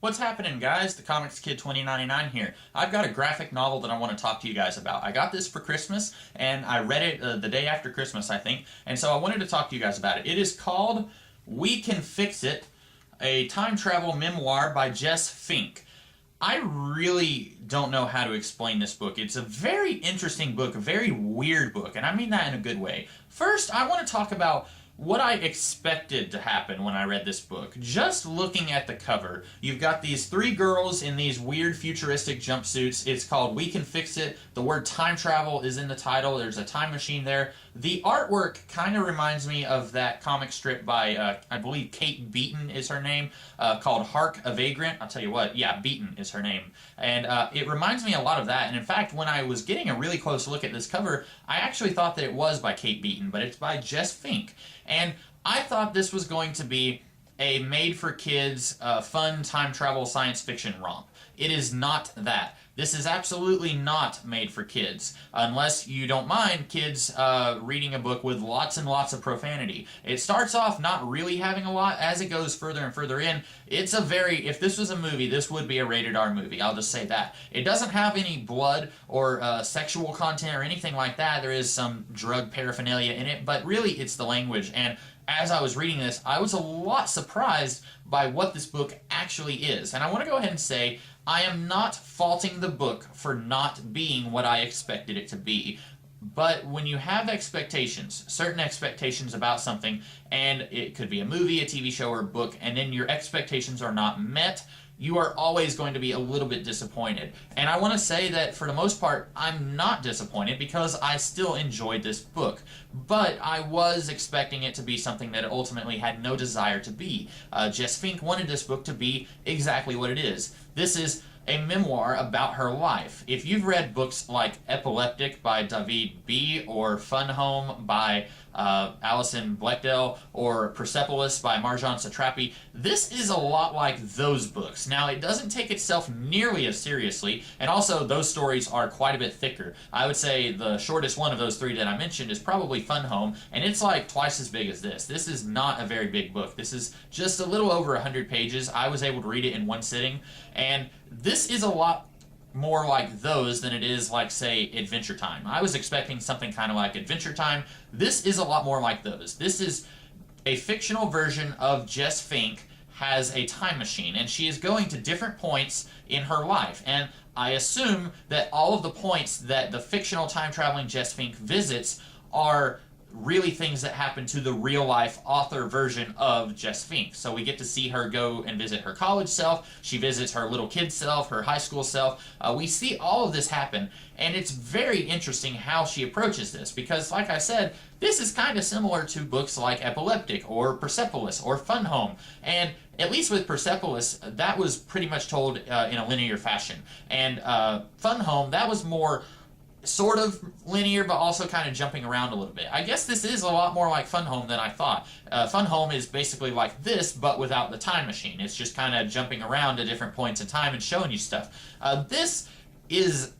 What's happening, guys? The Comics Kid 2099 here. I've got a graphic novel that I want to talk to you guys about. I got this for Christmas, and I read it the day after Christmas, I think, and so I wanted to talk to you guys about it. It is called We Can Fix It, a time travel memoir by Jess Fink. I really don't know how to explain this book. It's a very interesting book, a very weird book, and I mean that in a good way. First, I want to talk about what I expected to happen when I read this book. Just looking at the cover, you've got these three girls in these weird futuristic jumpsuits. It's called We Can Fix It. The word time travel is in the title. There's a time machine there. The artwork kind of reminds me of that comic strip by, I believe Kate Beaton is her name, called Hark a Vagrant. I'll tell you what, yeah, Beaton is her name. And it reminds me a lot of that. And in fact, when I was getting a really close look at this cover, I actually thought that it was by Kate Beaton, but it's by Jess Fink. And I thought this was going to be a made-for-kids, fun time travel science fiction romp. It is not that. This is absolutely not made for kids, unless you don't mind kids reading a book with lots and lots of profanity. It starts off not really having a lot. As it goes further and further in, it's a very, if this was a movie, this would be a rated R movie. I'll just say that. It doesn't have any blood or sexual content or anything like that. There is some drug paraphernalia in it, but really it's the language. And as I was reading this, I was a lot surprised by what this book actually is. And I want to go ahead and say, I am not faulting the book for not being what I expected it to be. But when you have expectations, certain expectations about something, and it could be a movie, a TV show, or a book, and then your expectations are not met, you are always going to be a little bit disappointed. And I want to say that for the most part, I'm not disappointed because I still enjoyed this book. But I was expecting it to be something that it ultimately had no desire to be. Jess Fink wanted this book to be exactly what it is. This is a memoir about her life. If you've read books like Epileptic by David B. or Fun Home by Alison Bechdel or Persepolis by Marjane Satrapi, this is a lot like those books. Now, it doesn't take itself nearly as seriously, and also those stories are quite a bit thicker. I would say the shortest one of those three that I mentioned is probably Fun Home, and it's like twice as big as this. This is not a very big book. This is just a little over 100 pages. I was able to read it in one sitting, and this is a lot more like those than it is like, say, Adventure Time. I was expecting something kind of like Adventure Time. This is a lot more like those. This is a fictional version of Jess Fink has a time machine, and she is going to different points in her life. And I assume that all of the points that the fictional time-traveling Jess Fink visits are really things that happen to the real-life author version of Jess Fink. So we get to see her go and visit her college self. She visits her little kid self, her high school self. We see all of this happen, and it's very interesting how she approaches this because, like I said, this is kind of similar to books like Epileptic or Persepolis or Fun Home. And at least with Persepolis, that was pretty much told in a linear fashion. And Fun Home, that was more sort of linear, but also kind of jumping around a little bit. I guess this is a lot more like Fun Home than I thought. Fun Home is basically like this, but without the time machine. It's just kind of jumping around to different points in time and showing you stuff. This is,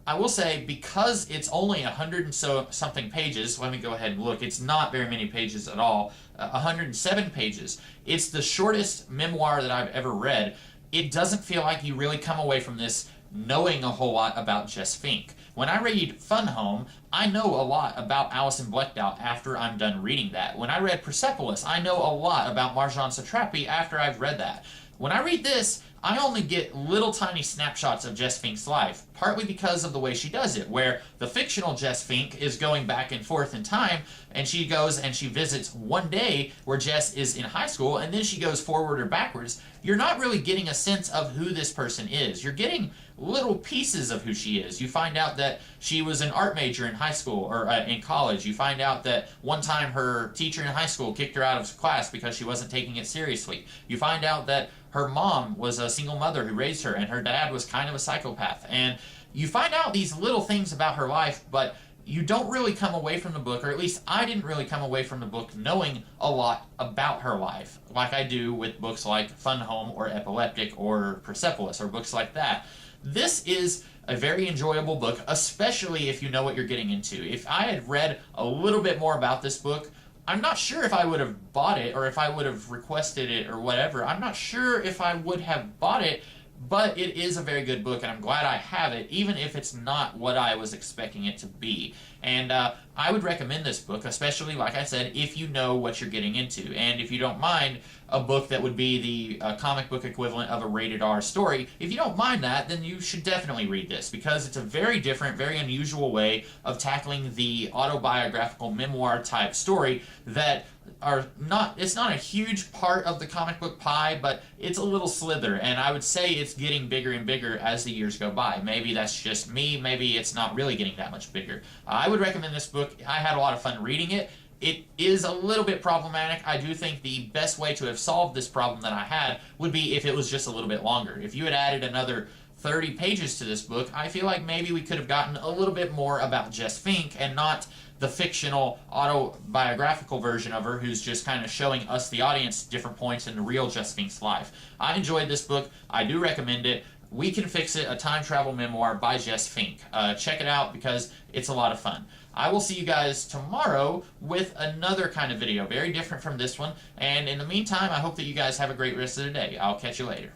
I will say, because it's only 100 and something pages, let me go ahead and look. It's not very many pages at all. 107 pages. It's the shortest memoir that I've ever read. It doesn't feel like you really come away from this knowing a whole lot about Jess Fink. When I read Fun Home, I know a lot about Alison Bechdel after I'm done reading that. When I read Persepolis, I know a lot about Marjane Satrapi after I've read that. When I read this, I only get little tiny snapshots of Jess Fink's life, partly because of the way she does it, where the fictional Jess Fink is going back and forth in time, and she goes and she visits one day where Jess is in high school, and then she goes forward or backwards. You're not really getting a sense of who this person is. You're getting little pieces of who she is. You find out that she was an art major in high school or in college. You find out that one time her teacher in high school kicked her out of class because she wasn't taking it seriously. You find out that her mom was a single mother who raised her, and her dad was kind of a psychopath. And you find out these little things about her life, but you don't really come away from the book, or at least I didn't really come away from the book knowing a lot about her life, like I do with books like Fun Home or Epileptic or Persepolis or books like that. This is a very enjoyable book, especially if you know what you're getting into. If I had read a little bit more about this book, I'm not sure if I would have bought it or if I would have requested it or whatever. I'm not sure if I would have bought it, but it is a very good book, and I'm glad I have it, even if it's not what I was expecting it to be. And I would recommend this book, especially, like I said, if you know what you're getting into. And if you don't mind a book that would be the comic book equivalent of a rated R story, if you don't mind that, then you should definitely read this, because it's a very different, very unusual way of tackling the autobiographical memoir type story that are not, it's not a huge part of the comic book pie, but it's a little slither, and I would say it's getting bigger and bigger as the years go by. Maybe that's just me, maybe it's not really getting that much bigger. I would recommend this book. I had a lot of fun reading it. It is a little bit problematic. I do think the best way to have solved this problem that I had would be if it was just a little bit longer. If you had added another 30 pages to this book, I feel like maybe we could have gotten a little bit more about Jess Fink and not the fictional autobiographical version of her who's just kind of showing us, the audience, different points in the real Jess Fink's life. I enjoyed this book. I do recommend it. We Can Fix It, a time travel memoir by Jess Fink. Check it out because it's a lot of fun. I will see you guys tomorrow with another kind of video, very different from this one. And in the meantime, I hope that you guys have a great rest of the day. I'll catch you later.